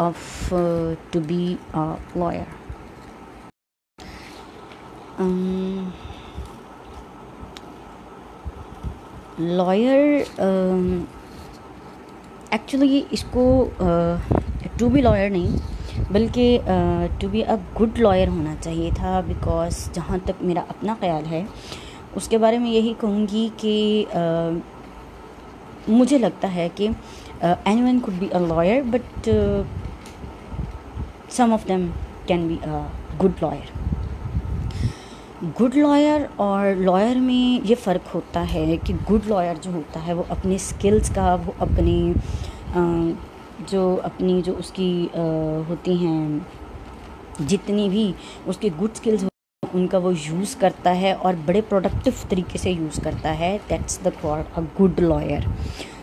of to be a lawyer. Lawyer actually इसको to be lawyer नहीं बल्कि to be a good lawyer होना चाहिए था, बिकॉज जहाँ तक मेरा अपना ख्याल है उसके बारे में यही कहूँगी कि मुझे लगता है कि anyone could be a lawyer but some of them can be a good lawyer. Good lawyer और लॉयर में ये फ़र्क होता है कि गुड लॉयर जो होता है वो अपने स्किल्स का, वो अपनी जो उसकी होती हैं जितनी भी उसके गुड स्किल्स उनका वो यूज़ करता है और बड़े प्रोडक्टिव तरीके से यूज़ करता है. That's the called a good lawyer.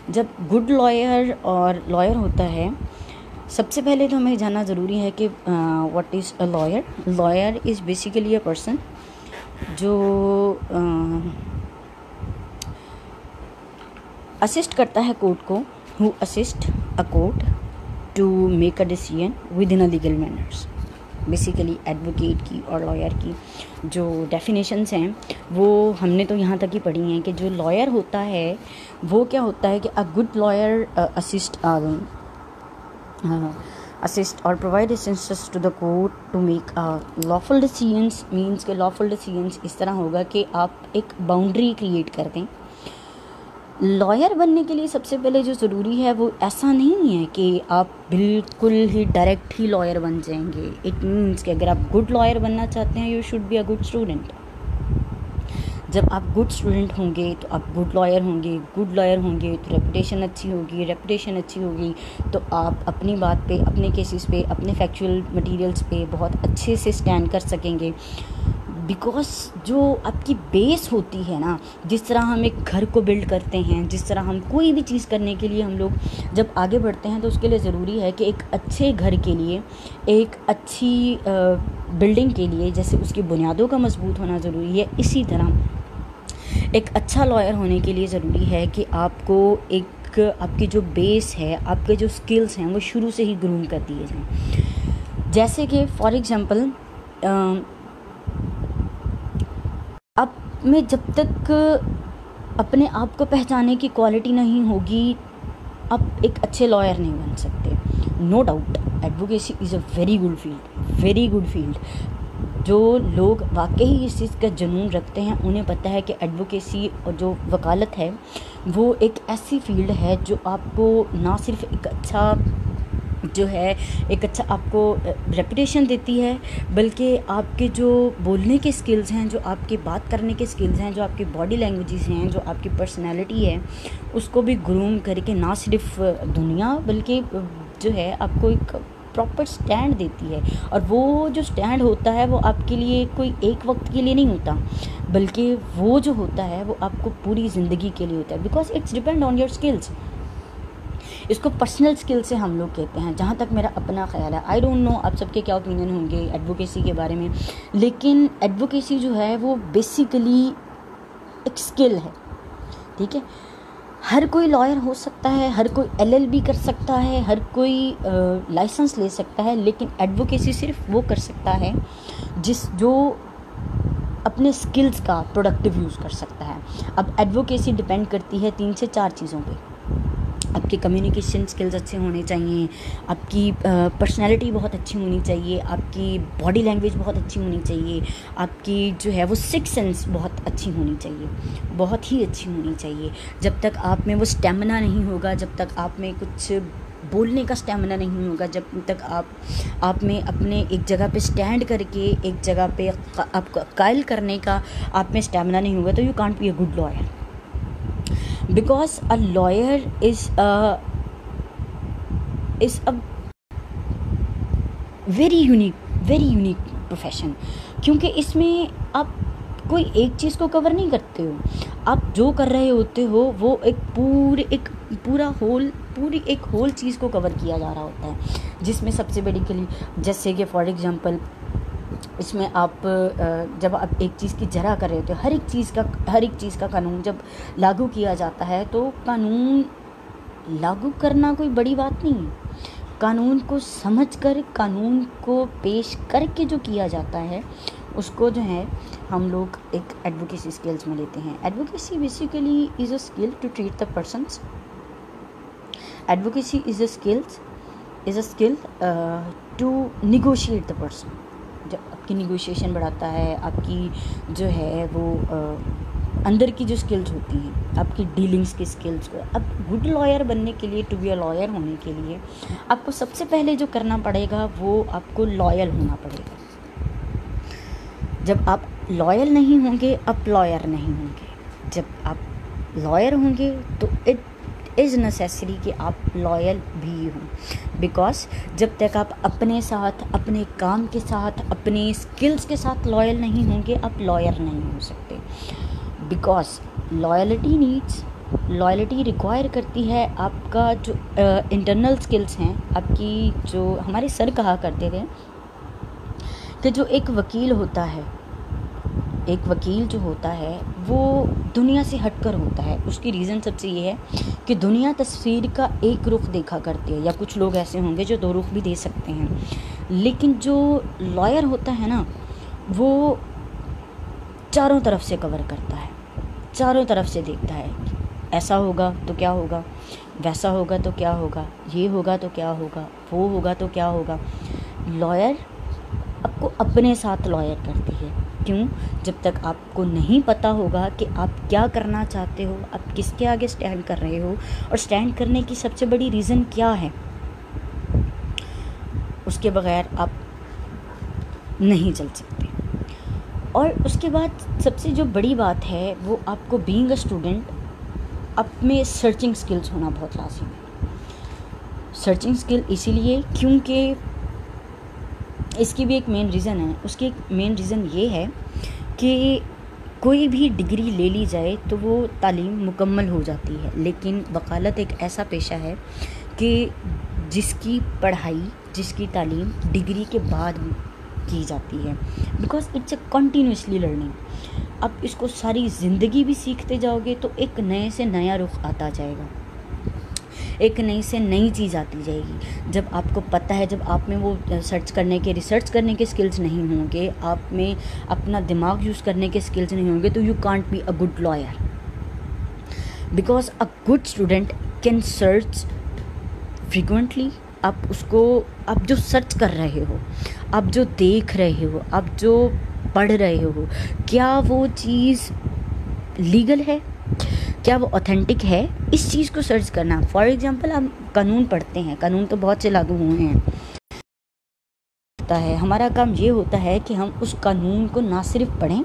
जब गुड लॉयर और लॉयर होता है, सबसे पहले तो हमें जानना ज़रूरी है कि what is a lawyer. Lawyer is basically a person जो असिस्ट करता है कोर्ट को, who assist a court to make a decision within a legal manners. Basically advocate की और लॉयर की जो डेफिनेशंस हैं वो हमने तो यहाँ तक ही पढ़ी हैं कि जो लॉयर होता है वो क्या होता है कि अ good lawyer assist or provide assistance to the court to make lawful decisions. Means के lawful decisions इस तरह होगा कि आप एक बाउंड्री क्रिएट कर दें. लॉयर बनने के लिए सबसे पहले जो ज़रूरी है वो ऐसा नहीं है कि आप बिल्कुल ही डायरेक्ट ही लॉयर बन जाएंगे. इट मीन्स कि अगर आप गुड लॉयर बनना चाहते हैं, you should be a good student. जब आप गुड स्टूडेंट होंगे तो आप गुड लॉयर होंगे. गुड लॉयर होंगे तो रेपुटेशन अच्छी होगी. रेपुटेशन अच्छी होगी तो आप अपनी बात पे, अपने केसेस पे, अपने फैक्चुअल मटेरियल्स पे बहुत अच्छे से स्टैंड कर सकेंगे. बिकॉज जो आपकी बेस होती है ना, जिस तरह हम एक घर को बिल्ड करते हैं, जिस तरह हम कोई भी चीज़ करने के लिए हम लोग जब आगे बढ़ते हैं तो उसके लिए ज़रूरी है कि एक अच्छे घर के लिए, एक अच्छी बिल्डिंग के लिए जैसे उसकी बुनियादों का मजबूत होना ज़रूरी है, इसी तरह एक अच्छा लॉयर होने के लिए ज़रूरी है कि आपको एक आपकी जो बेस है, आपके जो स्किल्स हैं वो शुरू से ही ग्रूम कर दिए जाएं. जैसे कि फॉर एग्ज़ाम्पल आप में जब तक अपने आप को पहचानने की क्वालिटी नहीं होगी, आप एक अच्छे लॉयर नहीं बन सकते. No doubt advocacy is a very good field. जो लोग वाकई इस चीज़ का जुनून रखते हैं उन्हें पता है कि एडवोकेसी और जो वकालत है वो एक ऐसी फील्ड है जो आपको ना सिर्फ एक अच्छा आपको रेपुटेशन देती है, बल्कि आपके जो बोलने के स्किल्स हैं, जो आपके बात करने के स्किल्स हैं, जो आपकी बॉडी लैंग्वेजेस हैं, जो आपकी पर्सनालिटी है, उसको भी ग्रूम करके ना सिर्फ दुनिया बल्कि जो है आपको एक प्रॉपर स्टैंड देती है. और वो जो स्टैंड होता है वो आपके लिए कोई एक वक्त के लिए नहीं होता, बल्कि वो जो होता है वो आपको पूरी ज़िंदगी के लिए होता है. Because it's depend on your skills. इसको पर्सनल स्किल से हम लोग कहते हैं, जहाँ तक मेरा अपना ख्याल है. आई डोंट नो आप सबके क्या ओपिनियन होंगे एडवोकेसी के बारे में, लेकिन एडवोकेसी जो है वो बेसिकली एक स्किल है. ठीक है, हर कोई लॉयर हो सकता है, हर कोई LLB कर सकता है, हर कोई लाइसेंस ले सकता है, लेकिन एडवोकेसी सिर्फ वो कर सकता है जो अपने स्किल्स का प्रोडक्टिव यूज़ कर सकता है. अब एडवोकेसी डिपेंड करती है 3 से 4 चीज़ों पे. आपके कम्युनिकेशन स्किल्स अच्छे होने चाहिए, आपकी पर्सनैलिटी बहुत अच्छी होनी चाहिए, आपकी बॉडी लैंग्वेज बहुत अच्छी होनी चाहिए, आपकी जो है वो सिक्स सेंस बहुत अच्छी होनी चाहिए, बहुत ही अच्छी होनी चाहिए. जब तक आप में वो स्टेमिना नहीं होगा, जब तक आप में कुछ बोलने का स्टेमिना नहीं होगा, जब तक आप में अपने एक जगह पे स्टैंड करके एक जगह पे आपको कायल करने का आप में स्टेमिना नहीं होगा, तो you can't be a good lawyer. Because a lawyer is a very unique profession. क्योंकि इसमें आप कोई एक चीज़ को कवर नहीं करते हो, आप जो कर रहे होते हो वो पूरी एक होल चीज़ को कवर किया जा रहा होता है, जिसमें सबसे बड़ी जैसे कि फॉर एग्ज़ाम्पल इसमें आप जब आप एक चीज़ की जरा कर रहे होते हो, हर एक चीज़ का कानून जब लागू किया जाता है तो कानून लागू करना कोई बड़ी बात नहीं है. कानून को समझकर, कानून को पेश करके जो किया जाता है उसको जो है हम लोग एक एडवोकेसी स्किल्स में लेते हैं। Advocacy basically is a skill to treat the persons. Advocacy is a skill to negotiate the person. जब आपकी निगोशिएशन बढ़ाता है, आपकी जो है वो अंदर की जो स्किल्स होती हैं, आपकी डीलिंग्स की स्किल्स को। अब गुड लॉयर बनने के लिए, टू बी अ लॉयर होने के लिए आपको सबसे पहले जो करना पड़ेगा वो आपको लॉयल होना पड़ेगा। जब आप लॉयल नहीं होंगे, आप लॉयर नहीं होंगे। जब आप लॉयर होंगे तो इट इज़ नेसेसरी कि आप लॉयल भी हों, बिकॉज जब तक आप अपने साथ, अपने काम के साथ, अपने स्किल्स के साथ लॉयल नहीं होंगे, आप लॉयर नहीं हो सकते। बिकॉज लॉयल्टी रिक्वायर करती है आपका जो इंटरनल स्किल्स हैं, आपकी जो हमारे सर कहा करते थे कि जो एक वकील होता है, एक वकील जो होता है वो दुनिया से हटकर होता है। उसकी रीज़न सबसे ये है कि दुनिया तस्वीर का एक रुख देखा करती है, या कुछ लोग ऐसे होंगे जो दो रुख भी दे सकते हैं, लेकिन जो लॉयर होता है ना वो चारों तरफ से कवर करता है, चारों तरफ से देखता है। ऐसा होगा तो क्या होगा, वैसा होगा तो क्या होगा, ये होगा तो क्या होगा, वो होगा तो क्या होगा। लॉयर आपको अपने साथ लॉयर करती है। क्यों? जब तक आपको नहीं पता होगा कि आप क्या करना चाहते हो, आप किसके आगे स्टैंड कर रहे हो और स्टैंड करने की सबसे बड़ी रीज़न क्या है, उसके बगैर आप नहीं चल सकते। और उसके बाद सबसे जो बड़ी बात है वो आपको बीइंग अ स्टूडेंट आप में सर्चिंग स्किल्स होना बहुत लाजिम है। सर्चिंग स्किल इसीलिए क्योंकि इसकी भी एक मेन रीज़न है। उसकी एक मेन रीज़न ये है कि कोई भी डिग्री ले ली जाए तो वो तालीम मुकम्मल हो जाती है, लेकिन वकालत एक ऐसा पेशा है कि जिसकी पढ़ाई, जिसकी तालीम डिग्री के बाद की जाती है, because it's a continuously learning. आप इसको सारी ज़िंदगी भी सीखते जाओगे तो एक नए से नया रुख आता जाएगा, एक नई से नई चीज़ आती जाएगी। जब आपको पता है, जब आप में वो रिसर्च करने के स्किल्स नहीं होंगे, आप में अपना दिमाग यूज़ करने के स्किल्स नहीं होंगे, तो you can't be a good lawyer. Because a good student can search frequently. आप जो सर्च कर रहे हो, आप जो देख रहे हो, आप जो पढ़ रहे हो, क्या वो चीज़ लीगल है, क्या वो ऑथेंटिक है, इस चीज़ को सर्च करना। फॉर एग्जांपल हम कानून पढ़ते हैं, कानून तो बहुत से लागू हुए हैं, हमारा काम ये होता है कि हम उस कानून को ना सिर्फ पढ़ें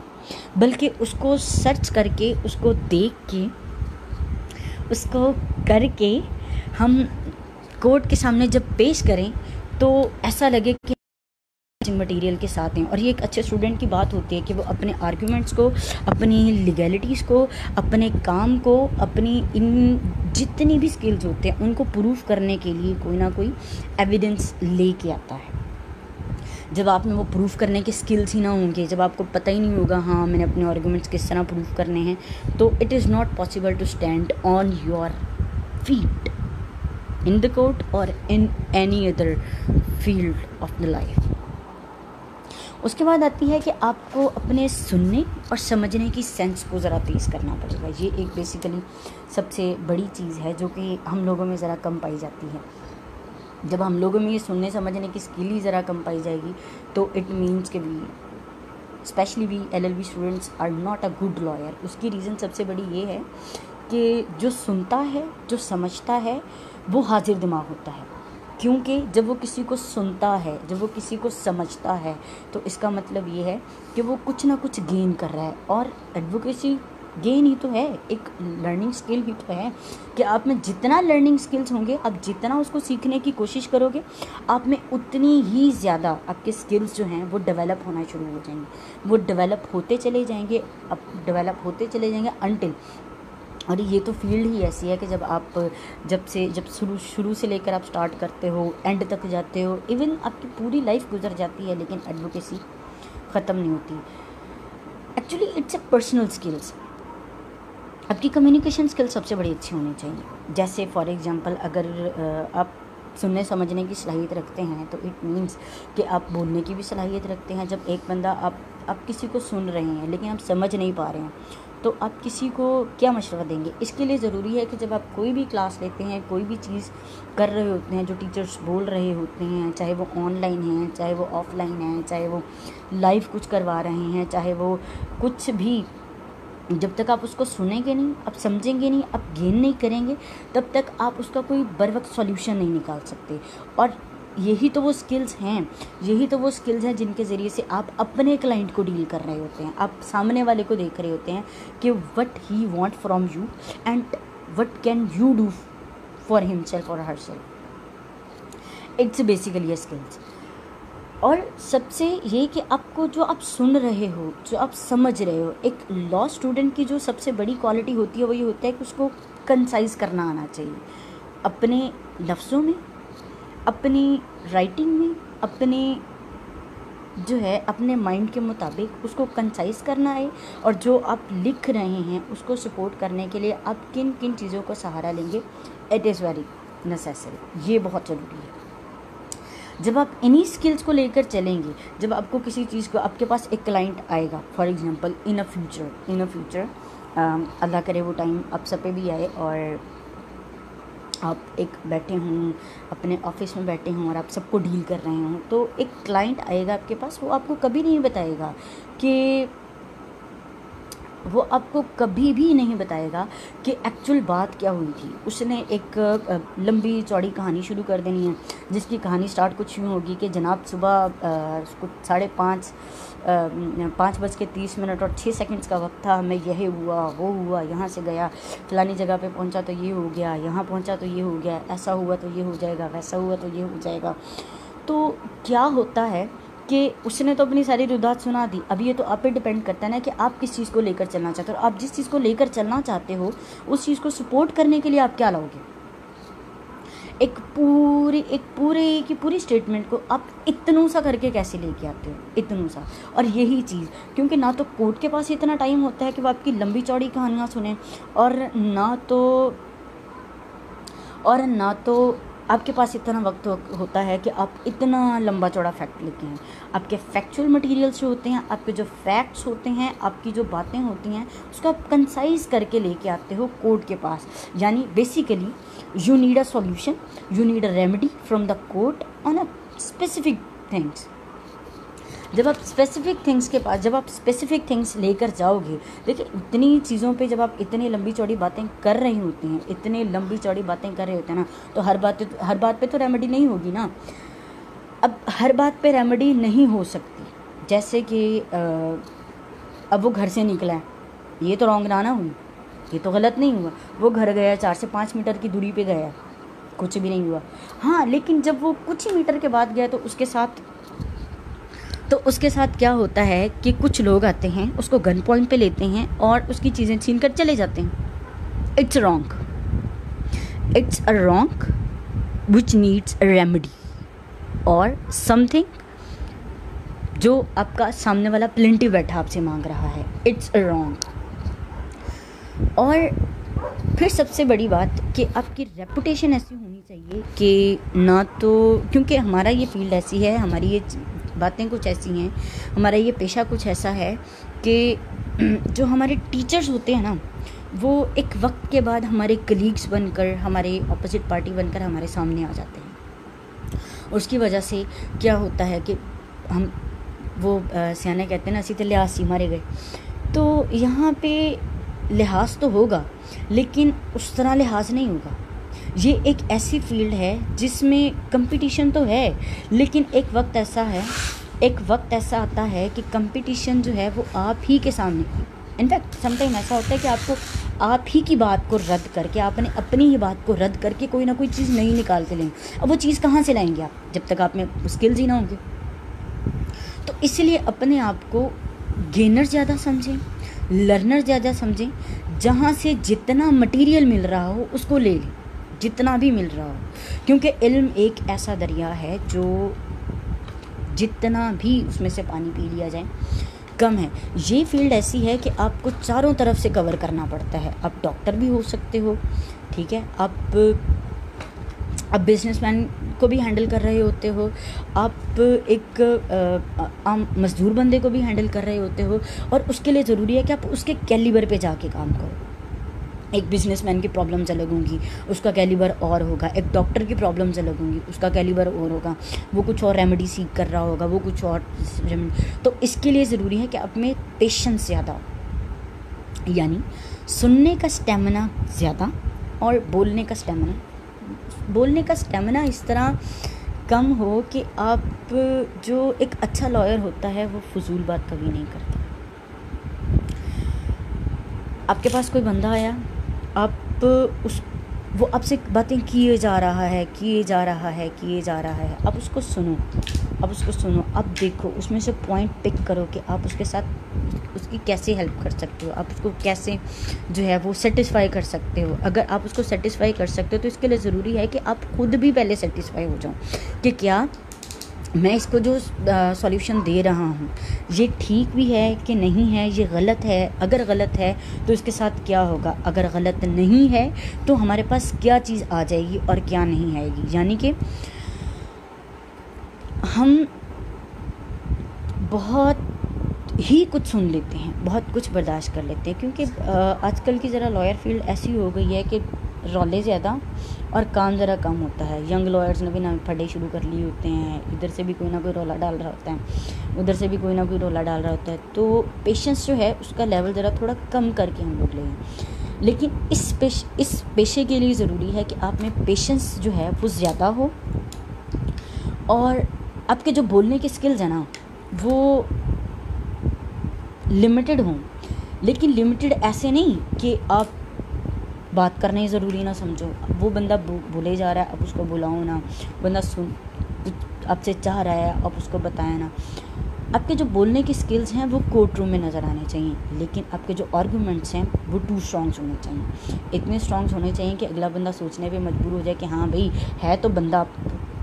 बल्कि उसको सर्च करके, उसको देख के, उसको करके हम कोर्ट के सामने जब पेश करें तो ऐसा लगे कि मटेरियल के साथ हैं। और ये एक अच्छे स्टूडेंट की बात होती है कि वो अपने आर्ग्यूमेंट्स को, अपनी लीगैलिटीज़ को, अपने काम को, अपनी इन जितनी भी स्किल्स होते हैं उनको प्रूफ करने के लिए कोई ना कोई एविडेंस लेके आता है। जब आप में वो प्रूफ करने के स्किल्स ही ना होंगे, जब आपको पता ही नहीं होगा हाँ मैंने अपने आर्ग्यूमेंट्स किस तरह प्रूफ करने हैं, तो it is not possible to stand on your feet in the court और in any other field of the life. उसके बाद आती है कि आपको अपने सुनने और समझने की सेंस को ज़रा तेज़ करना पड़ेगा। ये एक बेसिकली सबसे बड़ी चीज़ है जो कि हम लोगों में ज़रा कम पाई जाती है। जब हम लोगों में ये सुनने समझने की स्किल ही ज़रा कम पाई जाएगी तो इट मीन्स कि we specially we LLB students are not a good lawyer. उसकी रीज़न सबसे बड़ी ये है कि जो सुनता है, जो समझता है, वो हाजिर दिमाग होता है। क्योंकि जब वो किसी को सुनता है, जब वो किसी को समझता है, तो इसका मतलब ये है कि वो कुछ ना कुछ गेन कर रहा है। और एडवोकेसी गेन ही तो है, एक लर्निंग स्किल ही तो है कि आप में जितना लर्निंग स्किल्स होंगे, आप जितना उसको सीखने की कोशिश करोगे, आप में उतनी ही ज़्यादा आपके स्किल्स जो हैं वो डेवलप होना शुरू हो जाएंगे। वो डेवलप होते चले जाएंगे, अब डेवलप होते चले जाएंगे अनटिल, और ये तो फील्ड ही ऐसी है कि जब शुरू से लेकर आप स्टार्ट करते हो, एंड तक जाते हो, इवन आपकी पूरी लाइफ गुजर जाती है, लेकिन एडवोकेसी ख़त्म नहीं होती। Actually it's a personal skills. आपकी कम्युनिकेशन स्किल्स सबसे बड़ी अच्छी होनी चाहिए। जैसे फॉर एग्जांपल अगर आप सुनने समझने की सलाहियत रखते हैं तो इट मीन्स कि आप बोलने की भी सलाहियत रखते हैं। जब एक बंदा आप किसी को सुन रहे हैं लेकिन आप समझ नहीं पा रहे हैं तो आप किसी को क्या मशवरा देंगे। इसके लिए ज़रूरी है कि जब आप कोई भी क्लास लेते हैं, कोई भी चीज़ कर रहे होते हैं, जो टीचर्स बोल रहे होते हैं, चाहे वो ऑनलाइन है, चाहे वो ऑफलाइन है, चाहे वो लाइव कुछ करवा रहे हैं, चाहे वो कुछ भी, जब तक आप उसको सुनेंगे नहीं, आप समझेंगे नहीं, आप गेन नहीं करेंगे, तब तक आप उसका कोई बर वक्त सॉल्यूशन नहीं निकाल सकते। और यही तो वो स्किल्स हैं जिनके ज़रिए से आप अपने क्लाइंट को डील कर रहे होते हैं। आप सामने वाले को देख रहे होते हैं कि what he want from you and what can you do for himself और herself. It's basically a skills. और सबसे ये कि आपको जो आप सुन रहे हो, जो आप समझ रहे हो, एक लॉ स्टूडेंट की जो सबसे बड़ी क्वालिटी होती है वो ये होता है कि उसको कंसाइज करना आना चाहिए, अपने लफ्ज़ों में, अपनी राइटिंग में, अपने जो है अपने माइंड के मुताबिक उसको कंसाइज करना है। और जो आप लिख रहे हैं उसको सपोर्ट करने के लिए आप किन किन चीज़ों का सहारा लेंगे, इट इज़ वेरी नेसेसरी। ये बहुत ज़रूरी है। जब आप इन्हीं स्किल्स को लेकर चलेंगे, जब आपको किसी चीज़ को, आपके पास एक क्लाइंट आएगा for example in a future, अल्लाह करे वो टाइम आप सब पे भी आए और आप एक बैठे हों, अपने ऑफिस में बैठे हों और आप सबको डील कर रहे हों, तो एक क्लाइंट आएगा आपके पास, वो आपको कभी नहीं बताएगा कि एक्चुअल बात क्या हुई थी। उसने एक लंबी चौड़ी कहानी शुरू कर देनी है, जिसकी कहानी स्टार्ट कुछ यूँ होगी कि जनाब सुबह कुछ 5:30 और 6 सेकंड्स का वक्त था, हमें यह हुआ, वो हुआ, यहाँ से गया, फलानी जगह पे पहुँचा तो ये हो गया, यहाँ पहुँचा तो ये हो गया, ऐसा हुआ तो ये हो जाएगा, वैसा हुआ तो ये हो जाएगा। तो क्या होता है कि उसने तो अपनी सारी रुदात सुना दी। अब ये तो आप पे डिपेंड करता है ना कि आप किस चीज़ को लेकर चलना चाहते हो। आप जिस चीज़ को लेकर चलना चाहते हो उस चीज़ को सपोर्ट करने के लिए आप क्या लाओगे। एक पूरी स्टेटमेंट को आप इतनू सा करके कैसे लेके आते हो, इतनू सा। और यही चीज़, क्योंकि ना तो कोर्ट के पास इतना टाइम होता है कि वो आपकी लंबी चौड़ी कहानियाँ सुने, और ना तो आपके पास इतना वक्त होता है कि आप इतना लंबा चौड़ा फैक्ट लेके हैं। आपके फैक्चुअल मटेरियल्स जो होते हैं, आपके जो फैक्ट्स होते हैं, आपकी जो बातें होती हैं, उसको आप कंसाइज करके लेके आते हो कोर्ट के पास। यानी basically you need a solution, you need a remedy from the court on a specific things. जब आप स्पेसिफिक थिंग्स लेकर जाओगे, देखिए इतनी चीज़ों पे जब आप इतनी लंबी चौड़ी बातें कर रहे होते हैं ना, तो हर बात पे तो रेमेडी नहीं होगी ना। अब हर बात पे रेमेडी नहीं हो सकती। जैसे कि अब वो घर से निकला है, ये तो रॉन्ग ना हुई, ये तो गलत नहीं हुआ। वो घर गया, 4 से 5 मीटर की दूरी पे गया, कुछ भी नहीं हुआ। हाँ, लेकिन जब वो कुछ ही मीटर के बाद गया तो उसके साथ क्या होता है कि कुछ लोग आते हैं, उसको गन पॉइंट पे लेते हैं और उसकी चीज़ें छीन कर चले जाते हैं। It's a wrong which needs a remedy और समथिंग जो आपका सामने वाला प्लेंटिव बैठा आपसे मांग रहा है। It's a wrong. और फिर सबसे बड़ी बात कि आपकी रेपुटेशन ऐसी होनी चाहिए कि ना तो, क्योंकि हमारा ये फील्ड ऐसी है, हमारी ये बातें कुछ ऐसी हैं, हमारा ये पेशा कुछ ऐसा है कि जो हमारे टीचर्स होते हैं ना, वो एक वक्त के बाद हमारे कलीग्स बनकर, हमारे ऑपोजिट पार्टी बनकर हमारे सामने आ जाते हैं। उसकी वजह से क्या होता है कि हम वो सियाने कहते हैं ना, ऐसी तो लिहाज सी मारे गए। तो यहाँ पे लिहाज तो होगा, लेकिन उस तरह लिहाज नहीं होगा। ये एक ऐसी फील्ड है जिसमें कंपटीशन तो है, लेकिन एक वक्त ऐसा आता है कि कंपटीशन जो है वो आप ही के सामने। इनफैक्ट समटाइम ऐसा होता है कि आपको आप ही की बात को रद्द करके, आपने अपनी ही बात को रद्द करके कोई ना कोई चीज़ नई निकाल के लेंगे। अब वो चीज़ कहाँ से लाएंगे आप, जब तक आप में स्किल्स ही ना होंगे। तो इसलिए अपने आप को गेनर ज़्यादा समझें, लर्नर ज़्यादा समझें। जहाँ से जितना मटेरियल मिल रहा हो उसको ले लें, जितना भी मिल रहा हो, क्योंकि इल्म एक ऐसा दरिया है जो जितना भी उसमें से पानी पी लिया जाए कम है। ये फील्ड ऐसी है कि आपको चारों तरफ से कवर करना पड़ता है। आप डॉक्टर भी हो सकते हो, ठीक है, आप आप बिजनेसमैन को भी हैंडल कर रहे होते हो, आप एक आम मजदूर बंदे को भी हैंडल कर रहे होते हो, और उसके लिए ज़रूरी है कि आप उसके कैलिबर पे जाके काम करो। एक बिजनेसमैन की प्रॉब्लम्स अलग होंगी, उसका कैलिबर और होगा। एक डॉक्टर की प्रॉब्लम्स अलग होंगी, उसका कैलिबर और होगा। वो कुछ और रेमेडी सीख कर रहा होगा, वो कुछ और रेमेडी। तो इसके लिए ज़रूरी है कि आप में पेशेंस ज़्यादा हो, यानी सुनने का स्टेमिना ज़्यादा और बोलने का स्टेमिना इस तरह कम हो कि आप, जो एक अच्छा लॉयर होता है वो फजूल बात कभी नहीं करता। आपके पास कोई बंदा आया, आप वो आपसे बातें किए जा रहा है, आप उसको सुनो, आप देखो, उसमें से पॉइंट पिक करो कि आप उसके साथ उसकी कैसे हेल्प कर सकते हो, आप उसको कैसे जो है वो सेटिस्फाई कर सकते हो। अगर आप उसको सेटिस्फाई कर सकते हो तो इसके लिए ज़रूरी है कि आप खुद भी पहले सेटिस्फाई हो जाओ कि क्या मैं इसको जो सॉल्यूशन दे रहा हूँ ये ठीक भी है कि नहीं है, ये गलत है, अगर गलत है तो इसके साथ क्या होगा, अगर गलत नहीं है तो हमारे पास क्या चीज़ आ जाएगी और क्या नहीं आएगी। यानी कि हम बहुत ही कुछ सुन लेते हैं, बहुत कुछ बर्दाश्त कर लेते हैं, क्योंकि आजकल की ज़रा लॉयर फील्ड ऐसी हो गई है कि रौले ज़्यादा और काम ज़रा कम होता है। यंग लॉयर्स ने भी ना फटे शुरू कर लिए होते हैं, इधर से भी कोई ना कोई रौला डाल रहा होता है, उधर से भी कोई ना कोई रौला डाल रहा होता है। तो पेशेंस जो है उसका लेवल ज़रा थोड़ा कम करके हम लोग लें। लेकिन इस पेशे के लिए ज़रूरी है कि आप में पेशेंस जो है वो ज़्यादा हो, और आपके जो बोलने के स्किल्स हैं ना वो लिमिटेड हों। लेकिन लिमिटेड ऐसे नहीं कि आप बात करना ही ज़रूरी ना समझो। वो बंदा बोले जा रहा है, आप उसको बुलाओ ना, बंदा सुन आपसे चाह रहा है, आप उसको बताएं ना। आपके जो बोलने की स्किल्स हैं वो कोर्ट रूम में नज़र आने चाहिए, लेकिन आपके जो आर्गूमेंट्स हैं वो टू स्ट्रॉन्ग्स होने चाहिए। इतने स्ट्रॉन्ग्स होने चाहिए कि अगला बंदा सोचने पे मजबूर हो जाए कि हाँ भाई है तो बंदा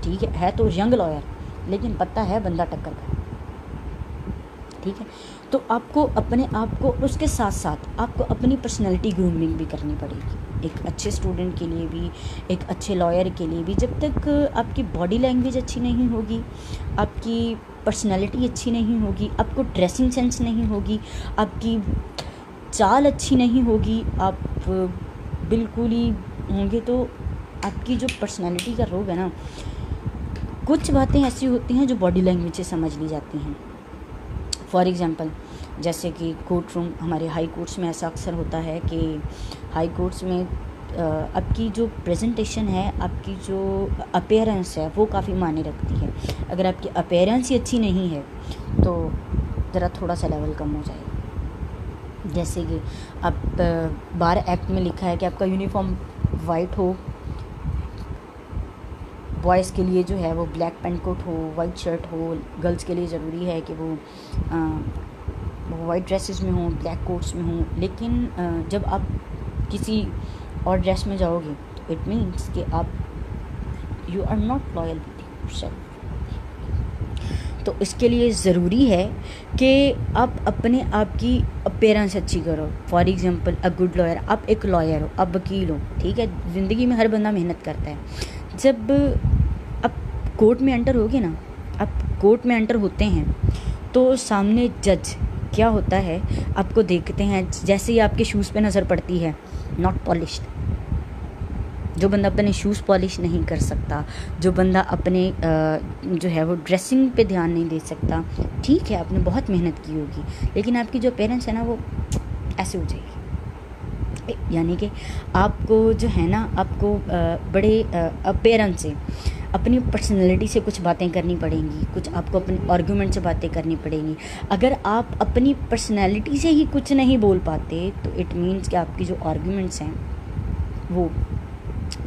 ठीक है तो यंग लॉयर, लेकिन पता है बंदा टक्कर का, ठीक है। तो आपको अपने आप को, उसके साथ साथ आपको अपनी पर्सनैलिटी ग्रूमिंग भी करनी पड़ेगी। एक अच्छे स्टूडेंट के लिए भी, एक अच्छे लॉयर के लिए भी, जब तक आपकी बॉडी लैंग्वेज अच्छी नहीं होगी, आपकी पर्सनैलिटी अच्छी नहीं होगी, आपको ड्रेसिंग सेंस नहीं होगी, आपकी चाल अच्छी नहीं होगी, आप बिल्कुल ही होंगे, तो आपकी जो पर्सनैलिटी का रोग है ना, कुछ बातें ऐसी होती हैं जो बॉडी लैंग्वेज से समझ ली जाती हैं। फॉर एग्ज़ाम्पल, जैसे कि कोर्ट रूम, हमारे हाई कोर्ट्स में ऐसा अक्सर होता है कि हाई कोर्ट्स में आपकी जो प्रेजेंटेशन है, आपकी जो अपीयरेंस है वो काफ़ी मायने रखती है। अगर आपकी अपीयरेंस ही अच्छी नहीं है तो ज़रा थोड़ा सा लेवल कम हो जाएगा। जैसे कि आप बार एक्ट में लिखा है कि आपका यूनिफॉर्म वाइट हो, बॉयज़ के लिए जो है वो ब्लैक पेंट कोट हो, वाइट शर्ट हो, गर्ल्स के लिए ज़रूरी है कि वो वाइट ड्रेसेस में हों, ब्लैक कोट्स में हों। लेकिन जब आप किसी और ड्रेस में जाओगे तो इट मीन्स कि आप you are not loyal with yourself. तो इसके लिए ज़रूरी है कि आप अपने आप की अपीयरेंस अच्छी करो। For example, a good lawyer, आप एक लॉयर हो, आप वकील हो, ठीक है। ज़िंदगी में हर बंदा मेहनत करता है। जब आप कोर्ट में एंटर होगे ना, आप कोर्ट में एंटर होते हैं तो सामने जज क्या होता है, आपको देखते हैं, जैसे ही आपके शूज़ पे नज़र पड़ती है, नॉट पॉलिश्ड। जो बंदा अपने शूज़ पॉलिश नहीं कर सकता, जो बंदा अपने जो है वो ड्रेसिंग पे ध्यान नहीं दे सकता, ठीक है आपने बहुत मेहनत की होगी, लेकिन आपकी जो अपीयरेंस है ना वो ऐसे हो जाएगी। यानी कि आपको जो है ना, आपको बड़े अपीयरेंस से, अपनी पर्सनैलिटी से कुछ बातें करनी पड़ेंगी, कुछ आपको अपने आर्गूमेंट से बातें करनी पड़ेंगी। अगर आप अपनी पर्सनैलिटी से ही कुछ नहीं बोल पाते तो इट मीन्स कि आपकी जो आर्गूमेंट्स हैं वो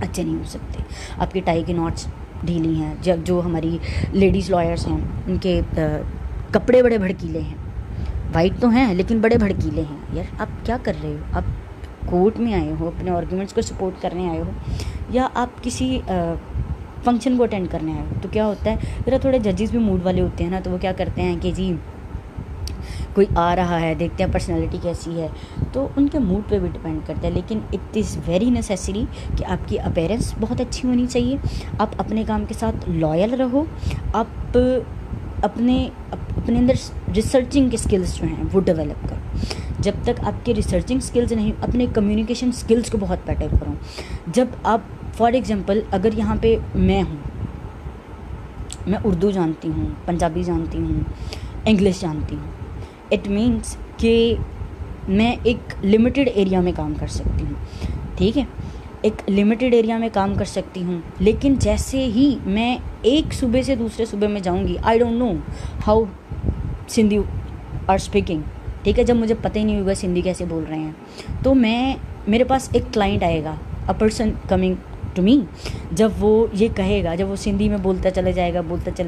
अच्छे नहीं हो सकते। आपकी टाई की नॉट्स ढीली हैं। जब जो हमारी लेडीज़ लॉयर्स हैं उनके कपड़े बड़े भड़कीले हैं, वाइट तो हैं लेकिन बड़े भड़कीले हैं। यार आप क्या कर रहे हो? आप कोर्ट में आए हो, अपने आर्गूमेंट्स को सपोर्ट करने आए हो, या आप किसी फंक्शन को अटेंड करने आए हो? तो क्या होता है, ज़रा थोड़े जजेस भी मूड वाले होते हैं ना, तो वो क्या करते हैं कि जी कोई आ रहा है, देखते हैं पर्सनैलिटी कैसी है, तो उनके मूड पे भी डिपेंड करता है। लेकिन इट इज़ वेरी नेसेसरी कि आपकी अपीयरेंस बहुत अच्छी होनी चाहिए, आप अपने काम के साथ लॉयल रहो, आप अपने अंदर रिसर्चिंग के स्किल्स जो हैं वो डेवलप करो। जब तक आपके रिसर्चिंग स्किल्स नहीं, अपने कम्युनिकेशन स्किल्स को बहुत बेटर करो। जब आप फॉर एग्ज़ाम्पल अगर यहाँ पे मैं उर्दू जानती हूँ, पंजाबी जानती हूँ, इंग्लिश जानती हूँ, इट मीन्स कि मैं एक लिमिटेड एरिया में काम कर सकती हूँ, ठीक है, एक लिमिटेड एरिया में काम कर सकती हूँ। लेकिन जैसे ही मैं एक सूबे से दूसरे सूबे में जाऊँगी, I don't know how Sindhi are speaking, ठीक है, जब मुझे पता ही नहीं होगा सिंधी कैसे बोल रहे हैं, तो मेरे पास एक क्लाइंट आएगा, a person coming to me, जब वो ये कहेगा, जब वो सिंधी में बोलता चले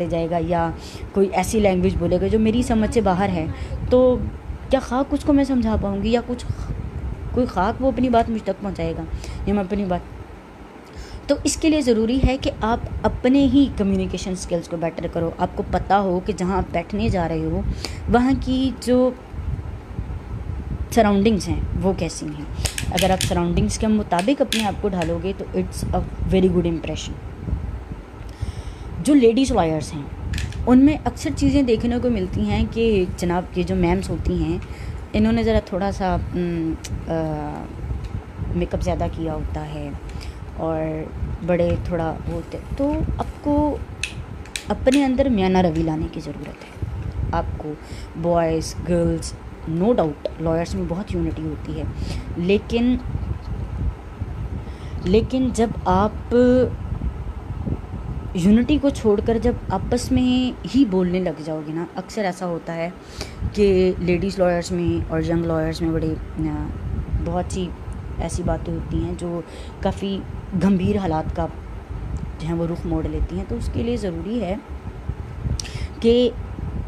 जाएगा या कोई ऐसी लैंग्वेज बोलेगा जो मेरी समझ से बाहर है, तो क्या खाक उसको मैं समझा पाऊँगी या कोई खाक वो अपनी बात मुझ तक पहुँचाएगा या मैं अपनी बात। तो इसके लिए ज़रूरी है कि आप अपने ही कम्युनिकेशन स्किल्स को बेटर करो। आपको पता हो कि जहाँ आप बैठने जा रहे हो वहाँ की जो सराउंडिंग्स हैं वो कैसी हैं। अगर आप सराउंडिंग्स के मुताबिक अपने आप को ढालोगे तो it's a very good impression. जो लेडीज़ लॉयर्स हैं उनमें अक्सर चीज़ें देखने को मिलती हैं कि जनाब ये जो मैम्स होती हैं इन्होंने ज़रा थोड़ा सा मेकअप ज़्यादा किया होता है और बड़े थोड़ा वो होते, तो आपको अपने अंदर मियाना रवि लाने की ज़रूरत है। आपको boys girls, no doubt lawyers में बहुत यूनिटी होती है, लेकिन जब आप यूनिटी को छोड़कर जब आपस में ही बोलने लग जाओगे ना, अक्सर ऐसा होता है कि लेडीज़ लॉयर्स में और यंग लॉयर्स में बहुत सी ऐसी बातें होती हैं जो काफ़ी गंभीर हालात का जो है वो रुख मोड़ लेती हैं। तो उसके लिए ज़रूरी है कि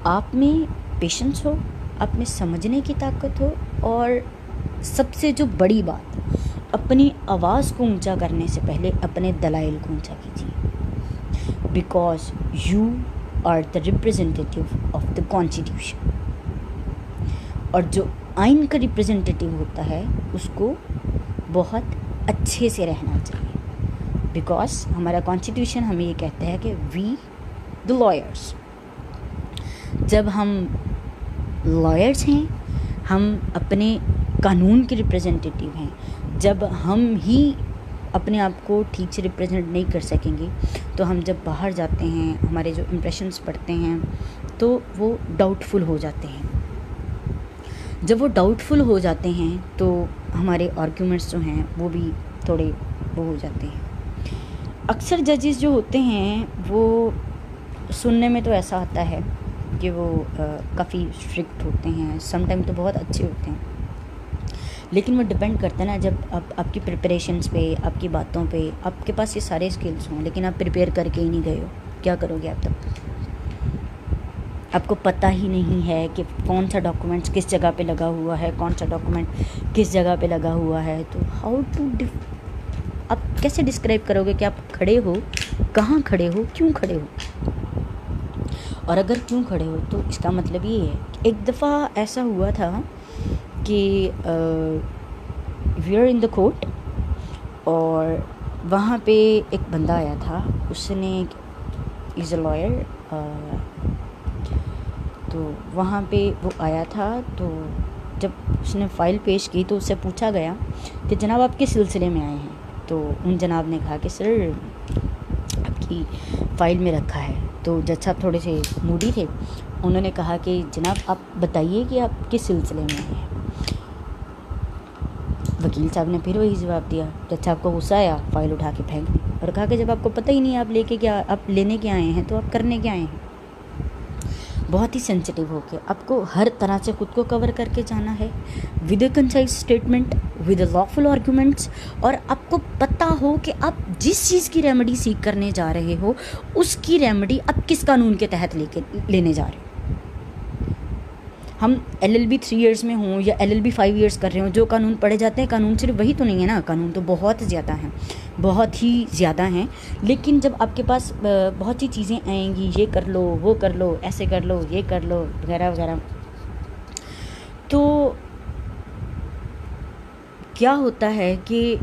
आप में पेशेंस हो, आप में समझने की ताकत हो, और सबसे जो बड़ी बात, अपनी आवाज़ को ऊंचा करने से पहले अपने दलाइल को ऊंचा कीजिए, because you are the representative of the constitution. और जो आइन का रिप्रेजेंटेटिव होता है उसको बहुत अच्छे से रहना चाहिए, बिकॉज हमारा कॉन्स्टिट्यूशन हमें ये कहता है कि वी द लॉयर्स, जब हम लॉयर्स हैं, हम अपने कानून के रिप्रेजेंटेटिव हैं। जब हम ही अपने आप को ठीक से रिप्रेजेंट नहीं कर सकेंगे तो हम जब बाहर जाते हैं, हमारे जो इम्प्रेशंस पड़ते हैं तो वो डाउटफुल हो जाते हैं। जब वो डाउटफुल हो जाते हैं तो हमारे आर्ग्यूमेंट्स जो हैं वो भी थोड़े वो हो जाते हैं। अक्सर जजेस जो होते हैं वो सुनने में तो ऐसा आता है कि वो काफ़ी स्ट्रिक्ट होते हैं, समटाइम तो बहुत अच्छे होते हैं, लेकिन वो डिपेंड करता है ना, जब आपकी प्रिपरेशंस पे, आपकी बातों पे, आपके पास ये सारे स्किल्स हों लेकिन आप प्रिपेयर करके ही नहीं गए हो, क्या करोगे आप तब? आपको पता ही नहीं है कि कौन सा डॉक्यूमेंट्स किस जगह पे लगा हुआ है, कौन सा डॉक्यूमेंट किस जगह पे लगा हुआ है, तो आप कैसे डिस्क्राइब करोगे कि आप खड़े हो, कहाँ खड़े हो, क्यों खड़े हो? और अगर क्यों खड़े हो तो इसका मतलब ये है कि एक दफ़ा ऐसा हुआ था कि we are in the court और वहाँ पे एक बंदा आया था, उसने इज़ अ लॉयर, तो वहाँ पे वो आया था। तो जब उसने फ़ाइल पेश की तो उससे पूछा गया कि जनाब आप किस सिलसिले में आए हैं? तो उन जनाब ने कहा कि सर आपकी फ़ाइल में रखा है। तो जज साहब थोड़े से मूडी थे, उन्होंने कहा कि जनाब आप बताइए कि आप किस सिलसिले में आए हैं। वकील साहब ने फिर वही जवाब दिया। जज साहब को गुस्सा आया, फ़ाइल उठा के फेंक दी और कहा कि जब आपको पता ही नहीं आप लेने क्या आए हैं तो आप करने क्या आए हैं। बहुत ही सेंसिटिव होके आपको हर तरह से खुद को कवर करके जाना है, with a concise statement, with a lawful arguments, और आपको पता हो कि आप जिस चीज़ की रेमेडी सीख करने जा रहे हो उसकी रेमेडी आप किस कानून के तहत लेने जा रहे हो। हम LLB 3 इयर्स में हों या LLB 5 इयर्स कर रहे हो, जो कानून पढ़े जाते हैं, कानून सिर्फ वही तो नहीं है ना, कानून तो बहुत ज़्यादा हैं, बहुत ही ज़्यादा हैं। लेकिन जब आपके पास बहुत सी चीज़ें आएंगी, ये कर लो, वो कर लो, ऐसे कर लो, ये कर लो, वगैरह वगैरह, तो क्या होता है कि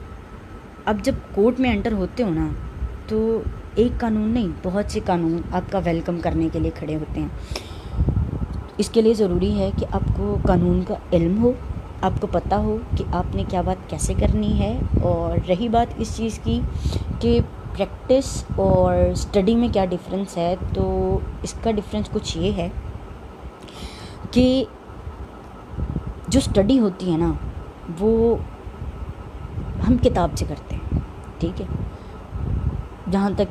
अब जब कोर्ट में एंटर होते हो ना, तो एक कानून नहीं, बहुत से कानून आपका वेलकम करने के लिए खड़े होते हैं। इसके लिए ज़रूरी है कि आपको कानून का इल्म हो, आपको पता हो कि आपने क्या बात कैसे करनी है। और रही बात इस चीज़ की कि प्रैक्टिस और स्टडी में क्या डिफरेंस है, तो इसका डिफरेंस कुछ ये है कि जो स्टडी होती है ना, वो हम किताब से करते हैं, ठीक है। जहाँ तक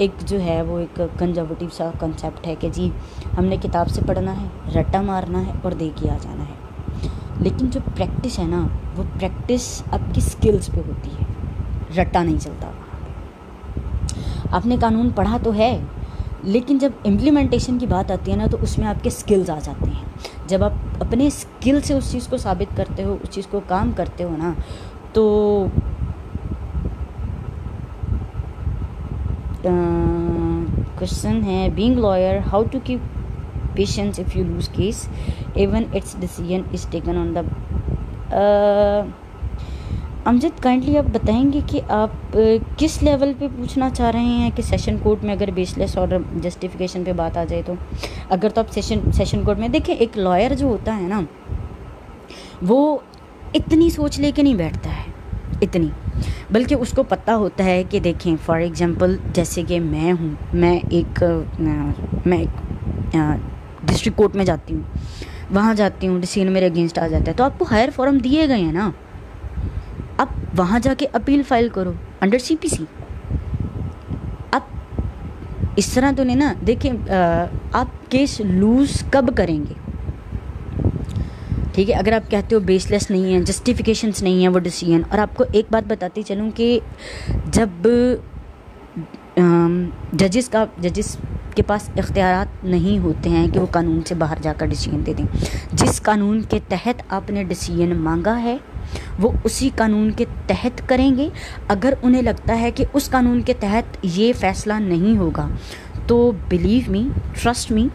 एक जो है वो एक कंजर्वेटिव सा कॉन्सेप्ट है कि जी हमने किताब से पढ़ना है, रट्टा मारना है और दे के आ जाना है। लेकिन जो प्रैक्टिस है ना, वो प्रैक्टिस आपकी स्किल्स पे होती है, रट्टा नहीं चलता वहाँ पे। आपने कानून पढ़ा तो है, लेकिन जब इम्प्लीमेंटेशन की बात आती है ना, तो उसमें आपके स्किल्स आ जाते हैं। जब आप अपने स्किल से उस चीज़ को साबित करते हो, उस चीज़ को काम करते हो ना, तो क्वेश्चन है, being lawyer how to keep patience if you lose case even it's decision is taken on the. Amjad kindly आप बताएंगे कि आप किस लेवल पे पूछना चाह रहे हैं कि सेशन कोर्ट में अगर बेसलेस और जस्टिफिकेशन पे बात आ जाए तो। अगर तो आप सेशन कोर्ट में देखें, एक लॉयर जो होता है ना, वो इतनी सोच लेके नहीं बैठता है, इतनी, बल्कि उसको पता होता है कि देखें फॉर एग्जांपल जैसे कि मैं एक डिस्ट्रिक्ट कोर्ट में जाती हूँ, वहाँ जाती हूँ, डिसीजन मेरे अगेंस्ट आ जाता है, तो आपको हायर फॉरम दिए गए हैं ना, आप वहाँ जाके अपील फाइल करो अंडर सीपीसी। आप इस तरह तो नहीं ना, देखें आप केस लूज़ कब करेंगे, ठीक है। अगर आप कहते हो बेसलेस नहीं है, जस्टिफिकेशंस नहीं है वो डिसीजन, और आपको एक बात बताती चलूँ कि जब जजेस के पास इख्तियारात नहीं होते हैं कि वो कानून से बाहर जाकर डिसीजन दे दें। जिस कानून के तहत आपने डिसीजन मांगा है वो उसी कानून के तहत करेंगे। अगर उन्हें लगता है कि उस कानून के तहत ये फ़ैसला नहीं होगा, तो बिलीव मी, ट्रस्ट मी,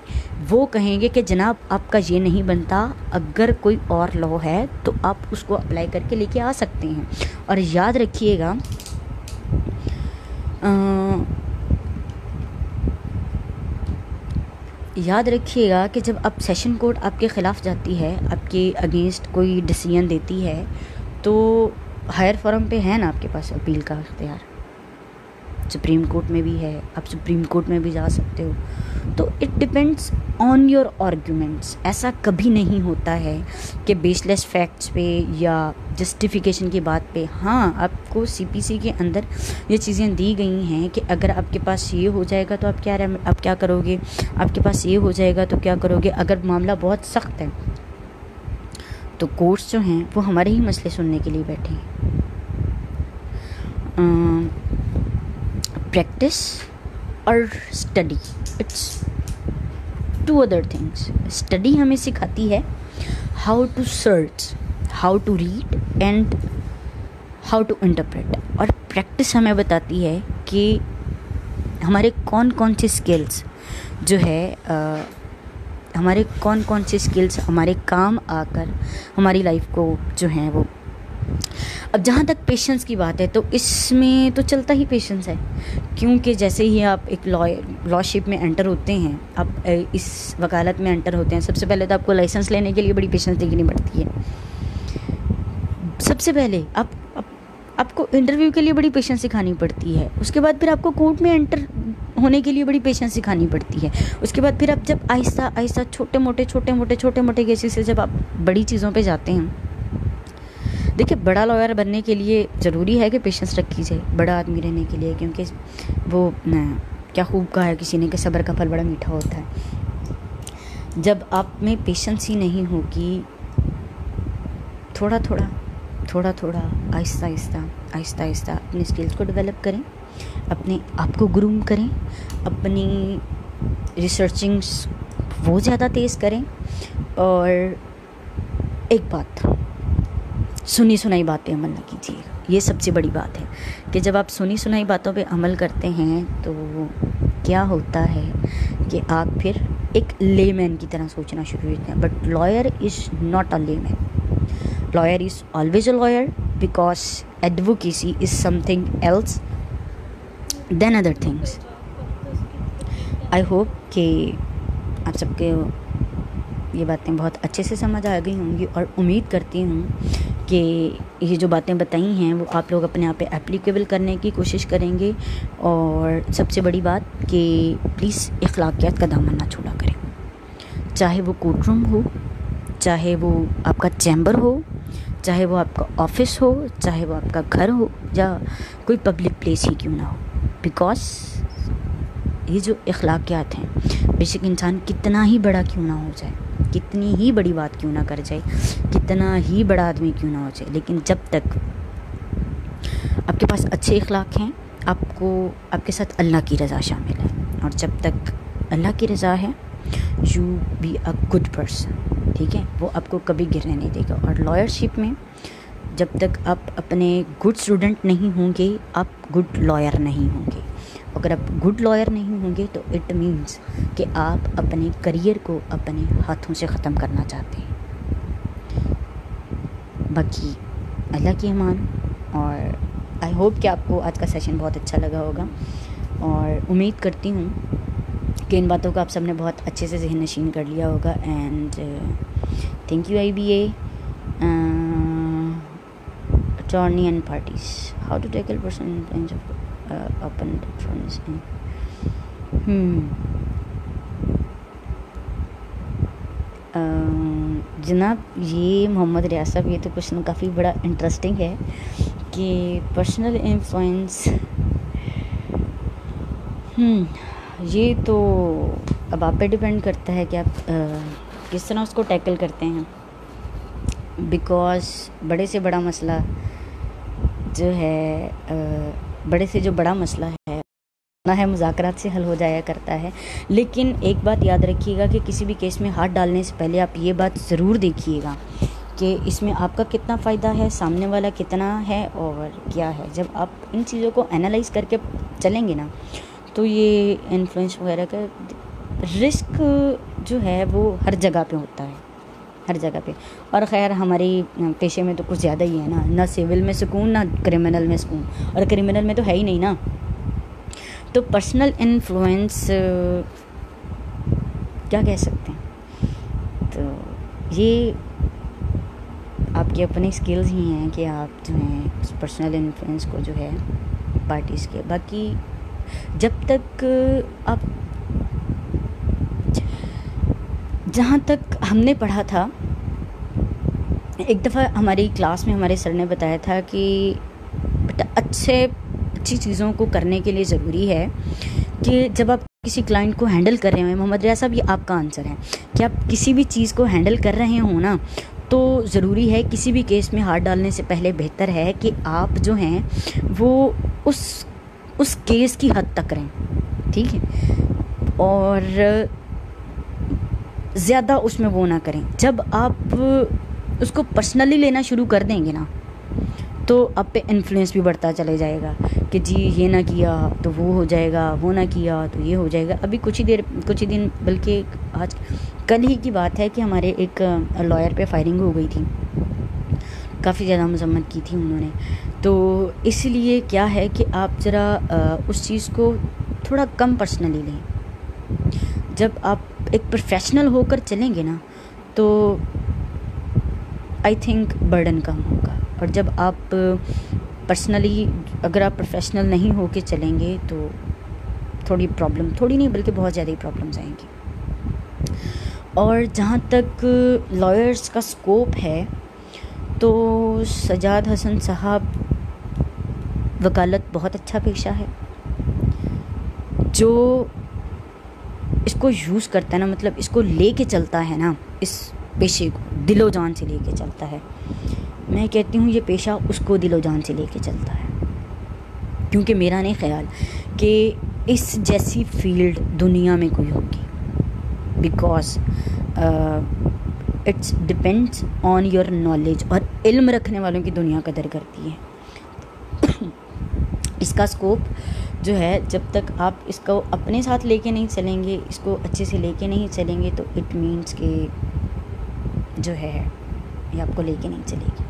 वो कहेंगे कि जनाब आपका ये नहीं बनता, अगर कोई और लॉ है तो आप उसको अप्लाई करके लेके आ सकते हैं। और याद रखिएगा, कि जब आप सेशन कोर्ट आपके ख़िलाफ़ जाती है, आपके अगेंस्ट कोई डिसीजन देती है, तो हायर फॉरम पे है ना आपके पास अपील का इख्तियार, सुप्रीम कोर्ट में भी है, आप सुप्रीम कोर्ट में भी जा सकते हो। तो it depends on your arguments. ऐसा कभी नहीं होता है कि बेसलेस फैक्ट्स पे या जस्टिफिकेशन की बात पे। हाँ, आपको सीपीसी के अंदर ये चीज़ें दी गई हैं कि अगर आपके पास ये हो जाएगा तो आप क्या करोगे, आपके पास ये हो जाएगा तो क्या करोगे। अगर मामला बहुत सख्त है तो कोर्ट्स जो हैं वो हमारे ही मसले सुनने के लिए बैठे हैं। प्रैक्टिस और study, it's two other things. Study हमें सिखाती है how to search, how to read and how to interpret, और प्रैक्टिस हमें बताती है कि हमारे कौन कौन से स्किल्स जो है हमारे कौन कौन से स्किल्स हमारे काम आकर हमारी लाइफ को जो है वो। अब जहाँ तक पेशेंस की बात है, तो इसमें तो चलता ही पेशेंस है, क्योंकि जैसे ही आप एक लॉशिप में एंटर होते हैं, आप इस वकालत में एंटर होते हैं, सबसे पहले तो आपको लाइसेंस लेने के लिए बड़ी पेशेंस दिखनी पड़ती है। सबसे पहले आपको इंटरव्यू के लिए बड़ी पेशेंस सिखानी पड़ती है। उसके बाद फिर आपको कोर्ट में एंटर होने के लिए बड़ी पेशेंस सिखानी पड़ती है। उसके बाद फिर आप जब आहिस्ता आहिस्ता छोटे मोटे केसेस से जब आप बड़ी चीज़ों पे जाते हैं, देखिए बड़ा लॉयर बनने के लिए ज़रूरी है कि पेशेंस रखी जाए, बड़ा आदमी रहने के लिए, क्योंकि वो क्या खूब कहा है किसी ने कि सब्र का फल बड़ा मीठा होता है। जब आप में पेशेंस ही नहीं होगी, थोड़ा थोड़ा आहिस्ता आहिस्ता अपने स्किल्स को डेवलप करें, अपने आप को ग्रूम करें, अपनी रिसर्चिंग्स वो ज़्यादा तेज़ करें। और एक बात, सुनी सुनाई बातें अमल न कीजिएगा। ये सबसे बड़ी बात है कि जब आप सुनी सुनाई बातों पे अमल करते हैं तो क्या होता है कि आप फिर एक लेमैन की तरह सोचना शुरू करते हैं, but lawyer is not a layman. Lawyer is always a lawyer because advocacy is something else than other things. I hope कि आप सबके ये बातें बहुत अच्छे से समझ आ गई होंगी, और उम्मीद करती हूँ कि ये जो बातें बताई हैं वो आप लोग अपने आप पे एप्लीकेबल करने की कोशिश करेंगे. और सबसे बड़ी बात कि प्लीज़ अखलाकियात का दामन ना छोड़ा करें, चाहे वो कोर्ट रूम हो, चाहे वो आपका चैम्बर हो, चाहे वो आपका ऑफिस हो, चाहे वो आपका घर हो, या कोई पब्लिक प्लेस ही क्यों ना हो. बिकॉज ये जो अखलाकियात हैं, बेशक इंसान कितना ही बड़ा क्यों ना हो जाए, कितनी ही बड़ी बात क्यों ना कर जाए, कितना ही बड़ा आदमी क्यों ना हो जाए, लेकिन जब तक आपके पास अच्छे अखलाक हैं, आपको आपके साथ अल्लाह की रज़ा शामिल है. और जब तक अल्लाह की रज़ा है, you B a good person. ठीक है, वो आपको कभी गिरने नहीं देगा. और लॉयरशिप में जब तक आप अपने गुड स्टूडेंट नहीं होंगे, आप गुड लॉयर नहीं होंगे. अगर आप गुड लॉयर नहीं होंगे तो इट मीन्स कि आप अपने करियर को अपने हाथों से ख़त्म करना चाहते हैं. बाकी अल्लाह की अमान. और आई होप कि आपको आज का सेशन बहुत अच्छा लगा होगा, और उम्मीद करती हूँ कि इन बातों को आप सबने बहुत अच्छे से ज़हन नशीन कर लिया होगा. And thank you IBA. Attorney and parties. How to tackle personal influence of open difference. जनाब, ये मोहम्मद रियाज साहब, ये तो क्वेश्चन काफ़ी बड़ा इंटरेस्टिंग है कि पर्सनल इन्फ्लुएंस. ये तो अब आप पे डिपेंड करता है कि आप किस तरह उसको टैकल करते हैं. बिकॉज़ बड़े से बड़ा मसला जो है, बड़े से जो बड़ा मसला है ना है, मुज़ाकरात से हल हो जाया करता है. लेकिन एक बात याद रखिएगा कि किसी भी केस में हाथ डालने से पहले आप ये बात ज़रूर देखिएगा कि इसमें आपका कितना फ़ायदा है, सामने वाला कितना है और क्या है. जब आप इन चीज़ों को एनालाइज़ करके चलेंगे ना, तो ये इन्फ्लुएंस वगैरह का रिस्क जो है वो हर जगह पे होता है, हर जगह पे. और ख़ैर हमारे पेशे में तो कुछ ज़्यादा ही है ना सिविल में सुकून, ना क्रिमिनल में सुकून, और क्रिमिनल में तो है ही नहीं ना. तो पर्सनल इन्फ्लुएंस क्या कह सकते हैं, तो ये आपकी अपनी स्किल्स ही हैं कि आप जो हैं उस पर्सनल इन्फ्लुएंस को जो है पार्टीज़ के. बाकी जब तक आप, जहाँ तक हमने पढ़ा था, एक दफ़ा हमारी क्लास में हमारे सर ने बताया था कि बेटा अच्छी चीज़ों को करने के लिए ज़रूरी है कि जब आप किसी क्लाइंट को हैंडल कर रहे हो, मोहम्मद रियाज साहब ये आपका आंसर है, कि आप किसी भी चीज़ को हैंडल कर रहे हो ना, तो ज़रूरी है किसी भी केस में हाथ डालने से पहले बेहतर है कि आप जो हैं वो उस केस की हद तक रहें. ठीक है, और ज़्यादा उसमें वो ना करें. जब आप उसको पर्सनली लेना शुरू कर देंगे ना, तो आप पे इन्फ्लुएंस भी बढ़ता चले जाएगा कि जी ये ना किया तो वो हो जाएगा, वो ना किया तो ये हो जाएगा. अभी कुछ ही दिन बल्कि आज कल ही की बात है कि हमारे एक लॉयर पे फायरिंग हो गई थी. काफ़ी ज़्यादा मजम्मत की थी उन्होंने. तो इसलिए क्या है कि आप ज़रा उस चीज़ को थोड़ा कम पर्सनली लें. जब आप एक प्रोफेशनल होकर चलेंगे ना, तो आई थिंक बर्डन कम होगा. और जब आप पर्सनली, अगर आप प्रोफेशनल नहीं होकर चलेंगे तो थोड़ी नहीं बल्कि बहुत ज़्यादा ही प्रॉब्लम्स आएंगी. और जहाँ तक लॉयर्स का स्कोप है, तो सजाद हसन साहब, वकालत बहुत अच्छा पेशा है. जो इसको यूज़ करता है ना, मतलब इसको लेके चलता है ना, इस पेशे को दिलो जान से लेके चलता है. मैं कहती हूँ ये पेशा उसको दिलो जान से लेके चलता है, क्योंकि मेरा नहीं ख्याल कि इस जैसी फील्ड दुनिया में कोई होगी. Because it's depends on your knowledge, और इल्म रखने वालों की दुनिया कदर करती है. इसका स्कोप जो है, जब तक आप इसको अपने साथ लेके नहीं चलेंगे, इसको अच्छे से लेके नहीं चलेंगे, तो इट मीन्स कि जो है ये आपको लेके नहीं चलेगी।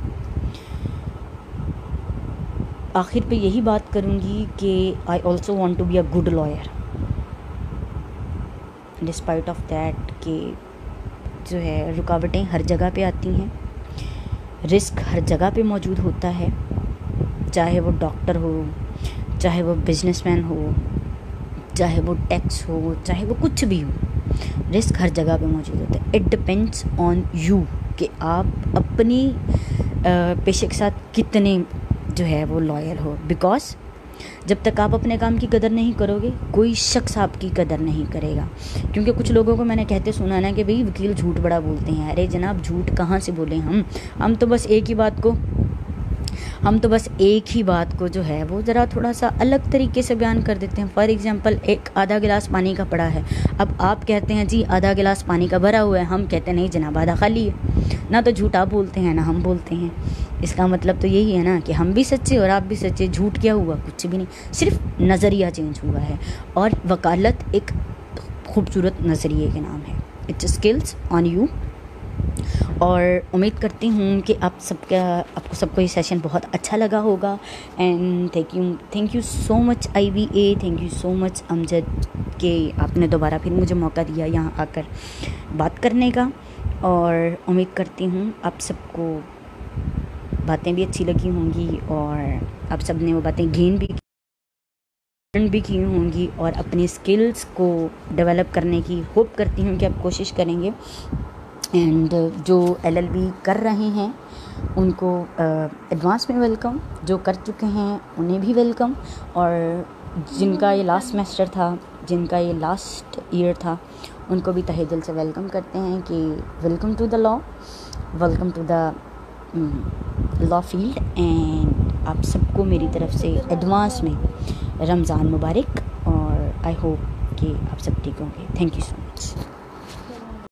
आखिर पे यही बात करूँगी कि I also want to be a good lawyer, despite of that कि जो है रुकावटें हर जगह पे आती हैं, रिस्क हर जगह पे मौजूद होता है, चाहे वो डॉक्टर हो, चाहे वो बिजनेसमैन हो, चाहे वो टैक्स हो, चाहे वो कुछ भी हो, रिस्क हर जगह पे मौजूद होता है। इट डिपेंड्स ऑन यू कि आप अपनी पेशे के साथ कितने जो है वो लॉयल हो। बिकॉज जब तक आप अपने काम की कदर नहीं करोगे, कोई शख्स आपकी कदर नहीं करेगा। क्योंकि कुछ लोगों को मैंने कहते सुना ना कि भाई वकील झूठ बड़ा बोलते हैं। अरे जनाब, झूठ कहाँ से बोले हम तो बस एक ही बात को जो है वो ज़रा थोड़ा सा अलग तरीके से बयान कर देते हैं। फॉर एग्जांपल, एक आधा गिलास पानी का पड़ा है, अब आप कहते हैं जी आधा गिलास पानी का भरा हुआ है, हम कहते हैं नहीं जनाब आधा खाली है। ना तो झूठ आप बोलते हैं ना हम बोलते हैं। इसका मतलब तो यही है ना कि हम भी सच्चे और आप भी सच्चे। झूठ क्या हुआ? कुछ भी नहीं, सिर्फ नज़रिया चेंज हुआ है। और वकालत एक खूबसूरत नज़रिए के नाम है। It's skills on you. और उम्मीद करती हूँ कि आपको सबको ये सेशन बहुत अच्छा लगा होगा। And thank you so much IVA, thank you so much Amjad कि आपने दोबारा फिर मुझे मौका दिया यहाँ आकर बात करने का। और उम्मीद करती हूँ आप सबको बातें भी अच्छी लगी होंगी और आप सब ने वो बातें गेन भी की होंगी और अपनी स्किल्स को डेवलप करने की होप करती हूँ कि आप कोशिश करेंगे। एंड जो LLB कर रहे हैं उनको एडवांस में वेलकम, जो कर चुके हैं उन्हें भी वेलकम, और जिनका ये लास्ट सेमेस्टर था, जिनका ये लास्ट ईयर था, उनको भी तहे दिल से वेलकम करते हैं कि welcome to the law, welcome to the law field. And आप सबको मेरी तरफ से एडवांस में रमज़ान मुबारक, और आई होप कि आप सब ठीक होंगे। Thank you so much.